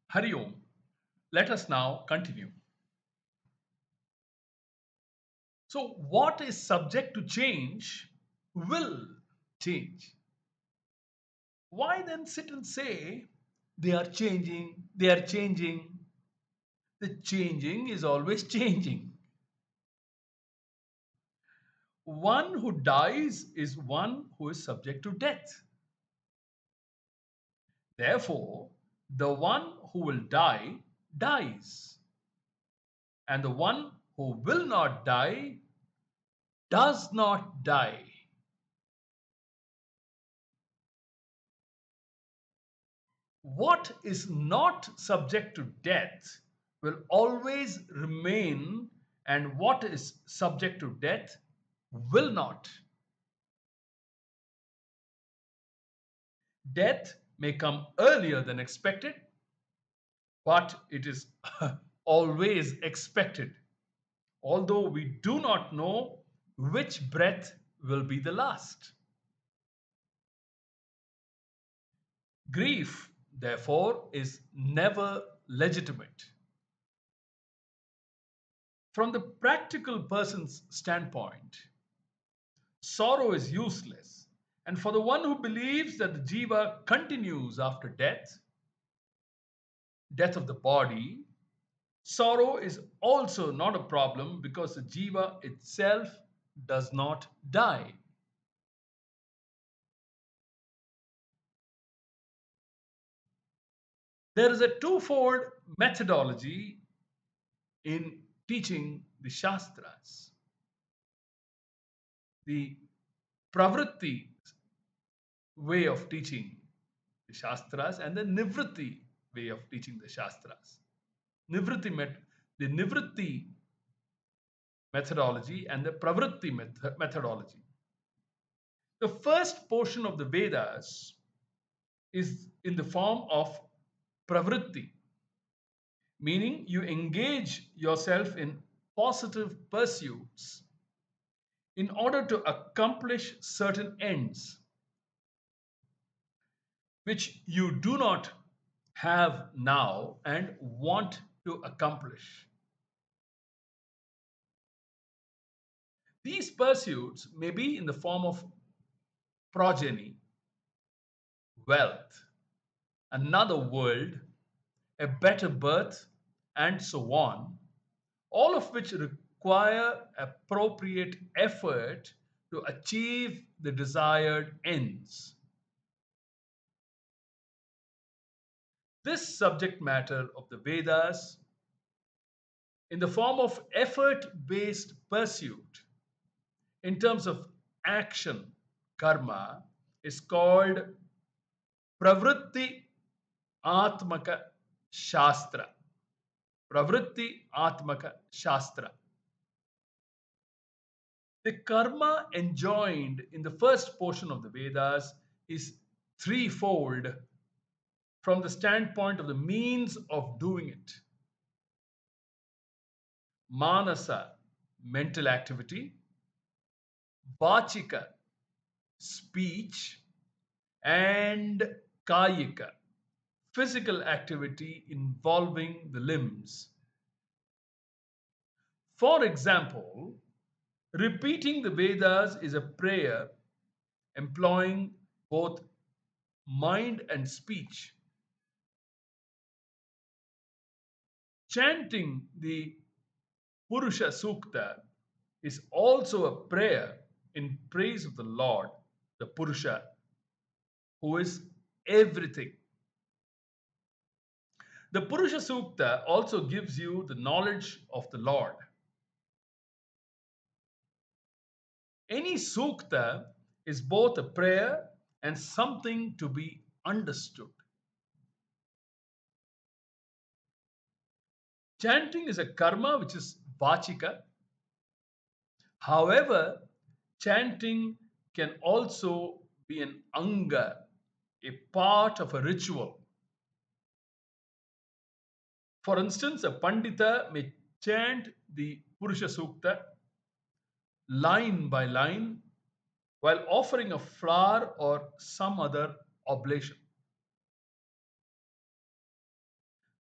Hari Om. Let us now continue. So, what is subject to change will change. Why then sit and say they are changing, they are changing? The changing is always changing. One who dies is one who is subject to death. Therefore, the one who will die dies, and the one who will not die does not die. What is not subject to death will always remain, and what is subject to death will not. Death may come earlier than expected, but it is always expected, although we do not know which breath will be the last. Grief, therefore, is never legitimate. From the practical person's standpoint, sorrow is useless. And for the one who believes that the jiva continues after death, death of the body, sorrow is also not a problem because the jiva itself does not die. There is a twofold methodology in teaching the Shastras. The pravritti way of teaching the Shastras and the nivritti way of teaching the Shastras. Nivritti the nivritti methodology and the pravritti methodology. The first portion of the Vedas is in the form of pravritti, meaning you engage yourself in positive pursuits in order to accomplish certain ends which you do not have now and want to accomplish. These pursuits may be in the form of progeny, wealth, another world, a better birth, and so on, all of which require appropriate effort to achieve the desired ends. This subject matter of the Vedas, in the form of effort based pursuit, in terms of action, karma, is called pravritti atmaka shastra. Pravritti atmaka shastra. The karma enjoined in the first portion of the Vedas is threefold from the standpoint of the means of doing it. Manasa, mental activity; vachika, speech; and kayika, physical activity involving the limbs. For example, repeating the Vedas is a prayer employing both mind and speech. Chanting the Purusha Sukta is also a prayer in praise of the Lord, the Purusha, who is everything. The Purusha Sukta also gives you the knowledge of the Lord. Any Sukta is both a prayer and something to be understood. Chanting is a karma which is vachika. However, chanting can also be an anga, a part of a ritual. For instance, a Pandita may chant the Purusha Sukta line by line while offering a flower or some other oblation.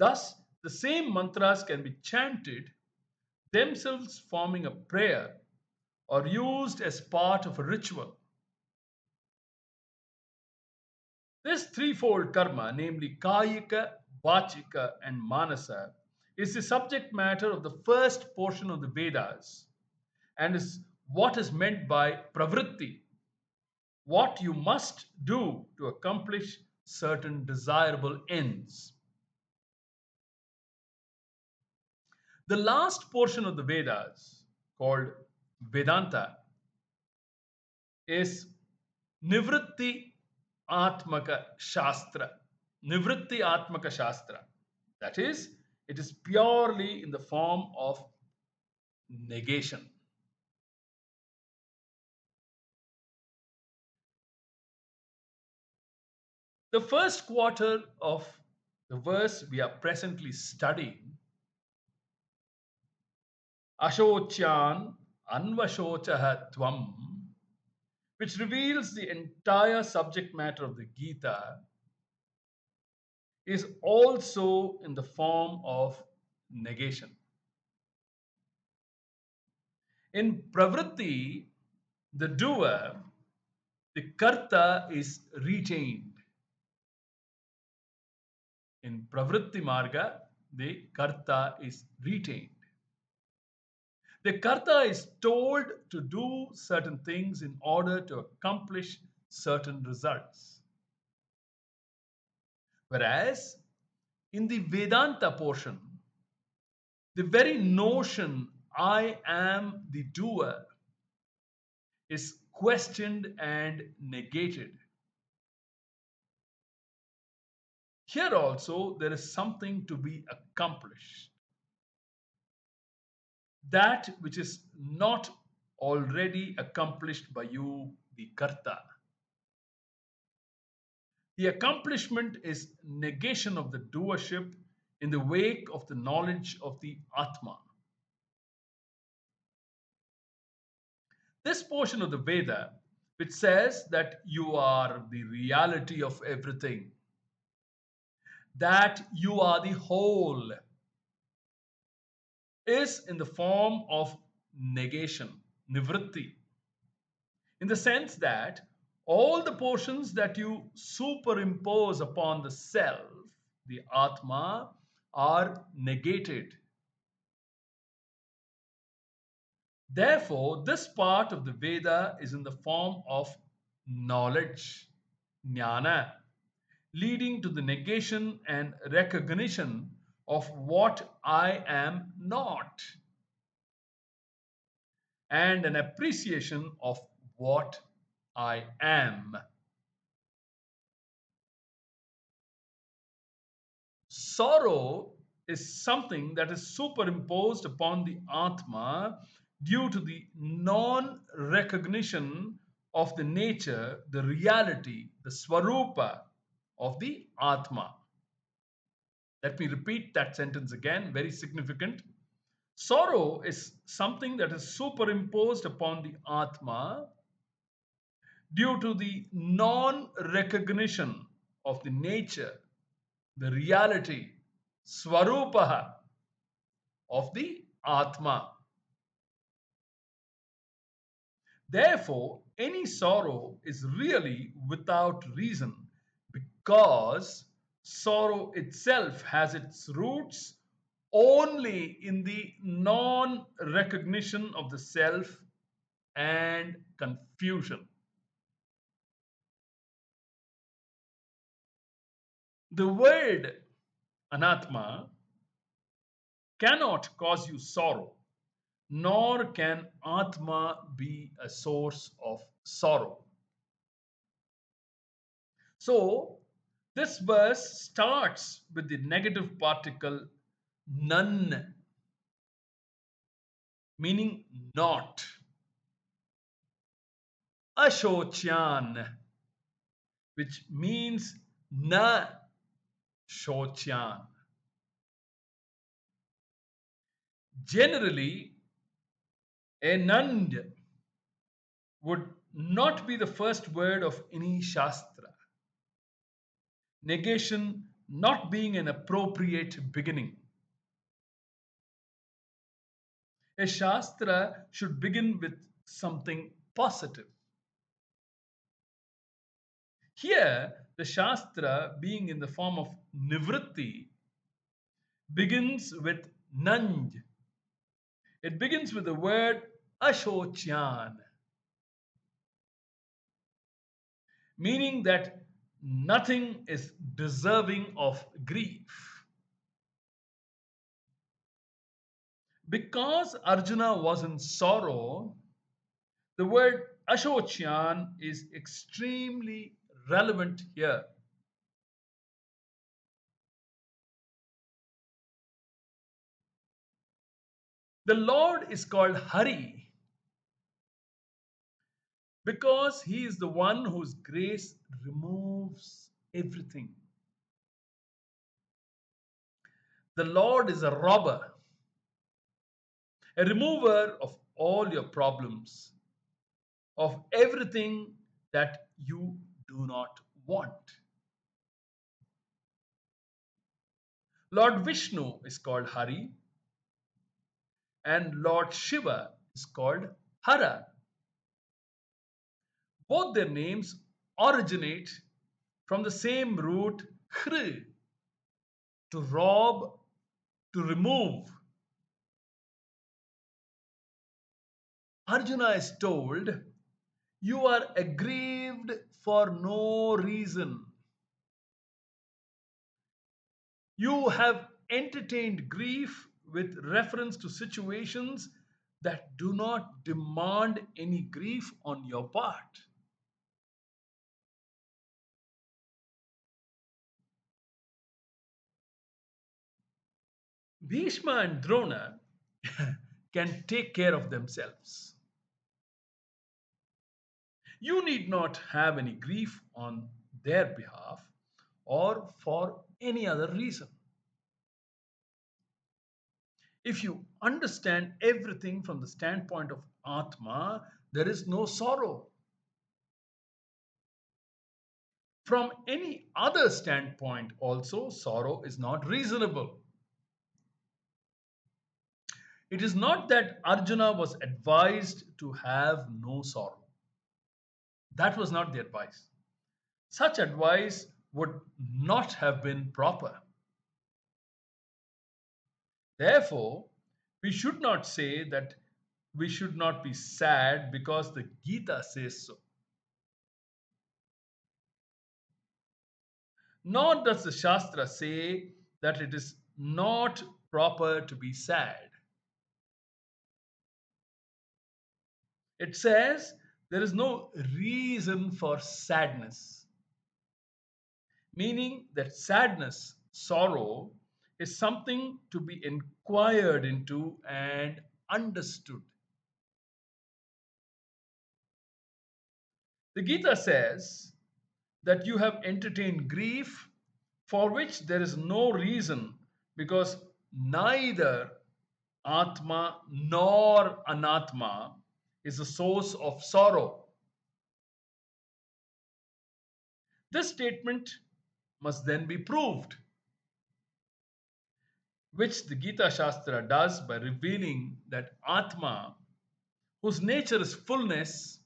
Thus, the same mantras can be chanted, themselves forming a prayer, or used as part of a ritual. This threefold karma, namely Kayika, Vachika, and Manasa, is the subject matter of the first portion of the Vedas and is what is meant by pravritti, what you must do to accomplish certain desirable ends. The last portion of the Vedas, called Vedanta, is Nivritti Atmaka Shastra. Nivritti Atmaka Shastra. That is, it is purely in the form of negation. The first quarter of the verse we are presently studying, Ashocyan Anvashochaha Tvam, which reveals the entire subject matter of the Gita, is also in the form of negation. In pravritti, the doer, the karta is retained. In pravritti marga, the karta is retained. The karta is told to do certain things in order to accomplish certain results. Whereas in the Vedanta portion, the very notion I am the doer is questioned and negated. Here also, there is something to be accomplished. That which is not already accomplished by you, the karta. The accomplishment is negation of the doership in the wake of the knowledge of the Atma. This portion of the Veda, which says that you are the reality of everything, that you are the whole, is in the form of negation, nivritti, in the sense that all the portions that you superimpose upon the self, the Atma, are negated. Therefore, this part of the Veda is in the form of knowledge, jnana, leading to the negation and recognition of what I am not, and an appreciation of what I am. Sorrow is something that is superimposed upon the Atma due to the non recognition of the nature, the reality, the Swarupa of the Atma. Let me repeat that sentence again, very significant. Sorrow is something that is superimposed upon the Atma due to the non recognition of the nature, the reality, Swarupaha of the Atma. Therefore, any sorrow is really without reason because sorrow itself has its roots only in the non recognition of the self and confusion. The word anatma cannot cause you sorrow, nor can atma be a source of sorrow. So, this verse starts with the negative particle none, meaning not. Ashocyan, which means na shocyan. Generally, a nand would not be the first word of any shastra. Negation not being an appropriate beginning. A Shastra should begin with something positive. Here, the Shastra, being in the form of Nivritti, begins with Nanj. It begins with the word Ashocyan, meaning that nothing is deserving of grief. Because Arjuna was in sorrow, the word Ashocyan is extremely relevant here. The Lord is called Hari because he is the one whose grace removes everything. The Lord is a robber, a remover of all your problems, of everything that you do not want. Lord Vishnu is called Hari, and Lord Shiva is called Hara. Both their names originate from the same root Hri, to rob, to remove. Arjuna is told, you are aggrieved for no reason. You have entertained grief with reference to situations that do not demand any grief on your part. Bhishma and Drona can take care of themselves. You need not have any grief on their behalf or for any other reason. If you understand everything from the standpoint of Atma, there is no sorrow. From any other standpoint, also, sorrow is not reasonable. It is not that Arjuna was advised to have no sorrow. That was not the advice. Such advice would not have been proper. Therefore, we should not say that we should not be sad because the Gita says so. Nor does the Shastra say that it is not proper to be sad. It says there is no reason for sadness, meaning that sadness, sorrow, is something to be inquired into and understood. The Gita says that you have entertained grief for which there is no reason because neither Atma nor Anatma is a source of sorrow. This statement must then be proved, which the Gita Shastra does by revealing that Atma, whose nature is fullness,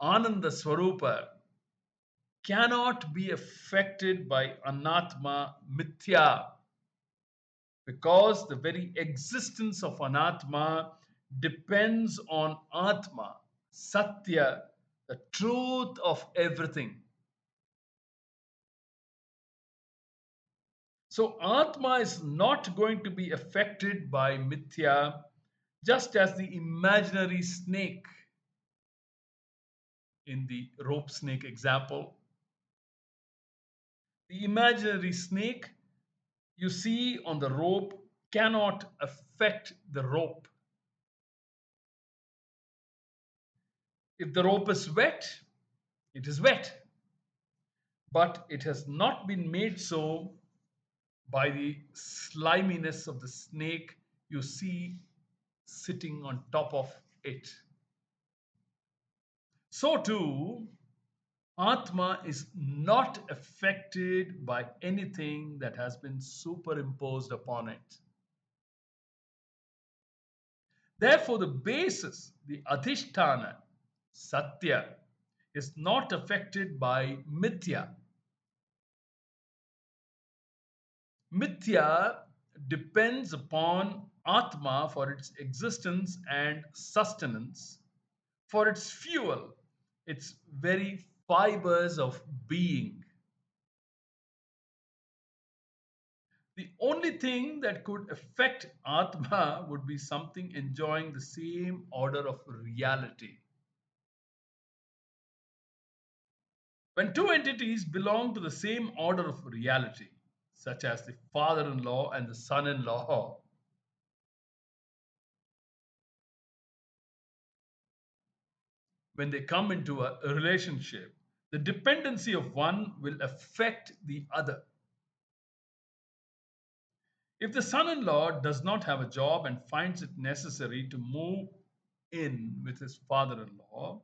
Ananda Swarupa, cannot be affected by Anatma Mithya, because the very existence of Anatma depends on Atma, Satya, the truth of everything. So, Atma is not going to be affected by Mithya, just as the imaginary snake in the rope snake example. The imaginary snake you see on the rope cannot affect the rope. If the rope is wet, it is wet, but it has not been made so by the sliminess of the snake you see sitting on top of it. So too, Atma is not affected by anything that has been superimposed upon it. Therefore, the basis, the adhisthana, satya, is not affected by mithya. Mithya depends upon Atma for its existence and sustenance, for its fuel, its very fibers of being. The only thing that could affect Atma would be something enjoying the same order of reality. When two entities belong to the same order of reality, such as the father in law and the son in law, when they come into a relationship, the dependency of one will affect the other. If the son in law does not have a job and finds it necessary to move in with his father in law,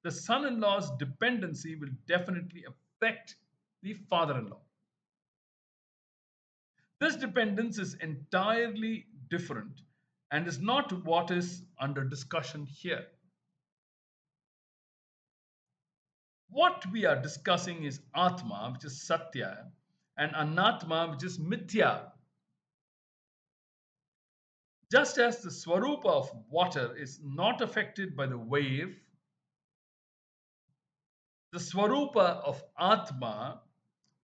the son in law's dependency will definitely affect the father in law. This dependence is entirely different and is not what is under discussion here. What we are discussing is Atma, which is Satya, and Anatma, which is Mithya. Just as the Swarupa of water is not affected by the wave, the Swarupa of Atma,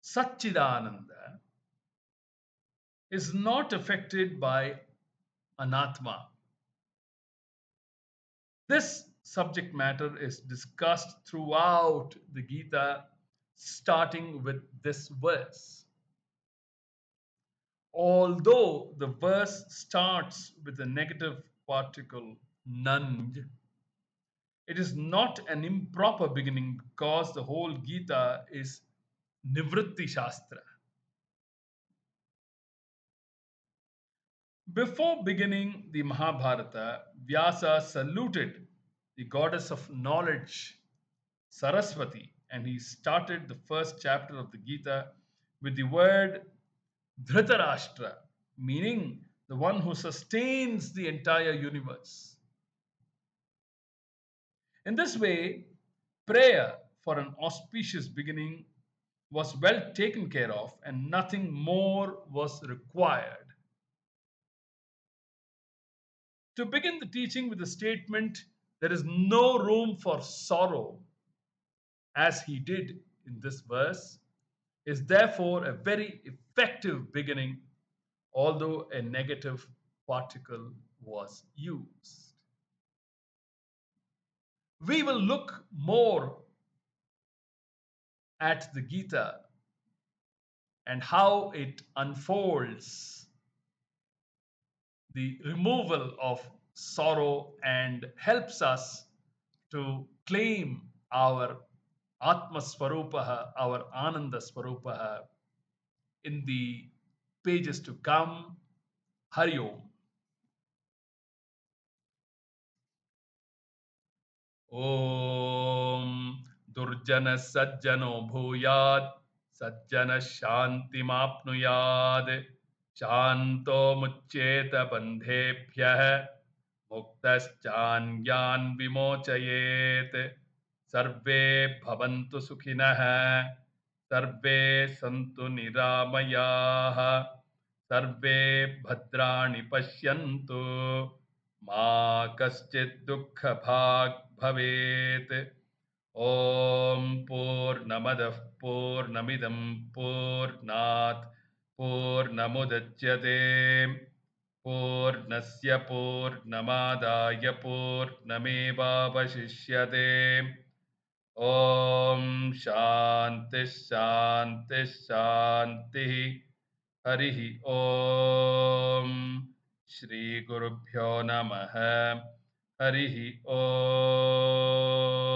Satchidananda, is not affected by Anatma. This subject matter is discussed throughout the Gita, starting with this verse. Although the verse starts with a negative particle nanj, it is not an improper beginning because the whole Gita is Nivritti Shastra. Before beginning the Mahabharata, Vyasa saluted the goddess of knowledge, Saraswati, and he started the first chapter of the Gita with the word Dhritarashtra, meaning the one who sustains the entire universe. In this way, prayer for an auspicious beginning was well taken care of and nothing more was required. To begin the teaching with the statement, there is no room for sorrow, as he did in this verse, is therefore a very effective beginning, although a negative particle was used. We will look more at the Gita and how it unfolds the removal of sorrow and helps us to claim our Atma Swarupaha, our Ananda Swarupaha in the pages to come. Hari Om. ॐ दुर्जनः सज्जनो भूयात् सज्जनः शान्तिमाप्नुयात् शान्तो मुच्येत बन्धेभ्यः मुक्तश्चान्यान् विमोचयेत् सर्वे भवन्तु सुखिनः सर्वे सन्तु निरामयाः सर्वे भद्राणि पश्यन्तु मा कश्चित् दुःखभाग् भवेत् ॐ पूर्णमदः पूर्णमिदं पूर्णात् पूर्णमुदच्यते पूर्णस्य पूर्णमादाय पूर्णमेवावशिष्यते ॐ शान्तिः शान्तिः शान्तिः हरिः ॐ श्री गुरुभ्यो नमः हरिः ॐ